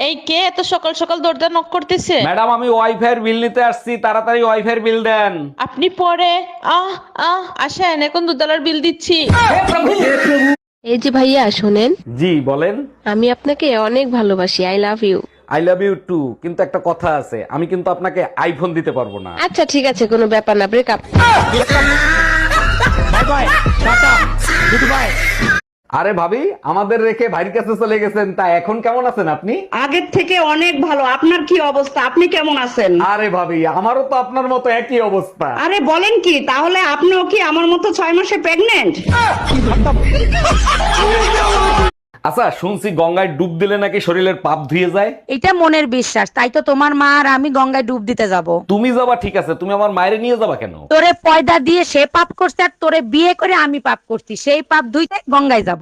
এই কে এত সকাল সকাল দরজা নক করতেছে? ম্যাডাম, আমি ওয়াইফাই বিল নিতে আসছি, তাড়াতাড়ি ওয়াইফাই বিল দেন। আপনি পরে আসেন, এখন দুতলার বিল দিচ্ছি। এই যে ভাইয়া শোনেন, জি বলেন। আমি আপনাকে অনেক ভালোবাসি, I love you. I love you too, কিন্তু একটা কথা আছে, আমি কিন্তু আপনাকে আইফোন দিতে পারবো না। আচ্ছা ঠিক আছে, কোনো ব্যাপার না, ব্রেকআপ। আরে ভাবি, আমাদের রেখে ভাইয়ের কাছে চলে গেছেন, তা এখন কেমন আছেন আপনি? আগের থেকে অনেক ভালো। আপনার কি অবস্থা? আপনি কেমন আছেন? আরে ভাবি, আমারও তো আপনার মতো একই অবস্থা। আরে বলেন কি, তাহলে আপনিও কি আমার মতো 6 মাসে প্রেগনেন্ট? আচ্ছা, শুনছি গঙ্গায় ডুব দিলে নাকি শরীরের পাপ ধুয়ে যায়। এটা মনের বিশ্বাস, তাই তো তোমার মা আর আমি গঙ্গায় ডুব দিতে যাব। তুমি যাবা ঠিক আছে, তুমি আমার মায়ের নিয়ে যাবা কেন? তোরে পয়দা দিয়ে সে পাপ করছে, আর তোরে বিয়ে করে আমি পাপ করছি, সেই পাপ ধুইতে গঙ্গায় যাব।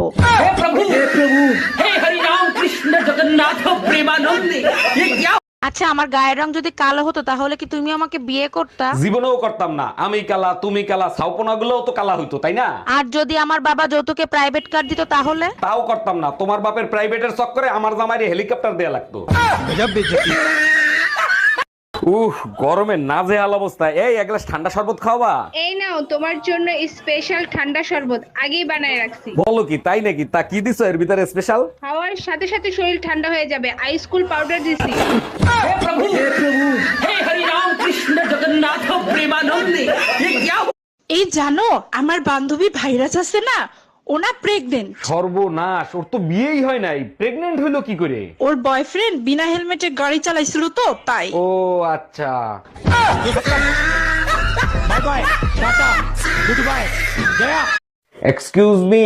আচ্ছা, আমার গায়ের রং যদি কালো হতো তাহলে কি তুমি আমাকে বিয়ে করতা? জীবনেও করতাম না। আমি কালা, তুমি কালা, ছাউপনা গুলোও তো কালা হইতো, তাই না? আর যদি আমার বাবা যৌতুকে প্রাইভেট কার দিত তাহলে? তাও করতাম না। তোমার বাপের প্রাইভেটের চক্করে আমার জামাইরে হেলিকপ্টার দেয়া লাগতো। গরমে নাজেহাল অবস্থা। এই এক গ্লাস ঠান্ডা শরবত খাওয়াবা? এই নাও তোমার জন্য স্পেশাল ঠান্ডা শরবত আগেই বানায় রাখছি। বলো কি, তাই নাকি? তা কি দিছো এর ভিতরে স্পেশাল? খাওয়ার সাথে সাথে শরীর ঠান্ডা হয়ে যাবে, আইস কুল পাউডার দিছি। এই জানো, আমার বান্ধবী ভাইরাস আছে না, ওনা প্রেগনেন্ট। সর্বনাশ, ওর তো বিয়েই হয় নাই, প্রেগনেন্ট হইলো কি করে? ওর বয়ফ্রেন্ড বিনা হেলমেটে গাড়ি চালাইছিল তো তাই। ও আচ্ছা। Excuse me,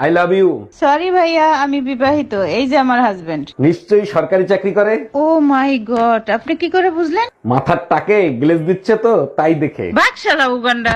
I love you. Sorry ভাইয়া, আমি বিবাহিত। এই যে আমার হাজবেন্ড। নিশ্চয়ই সরকারি চাকরি করে। ও মাই গড, আপনি কি করে বুঝলেন? মাথার টাকে গ্লেজ দিচ্ছে তো, তাই দেখে। বাকশালা উগান্ডা।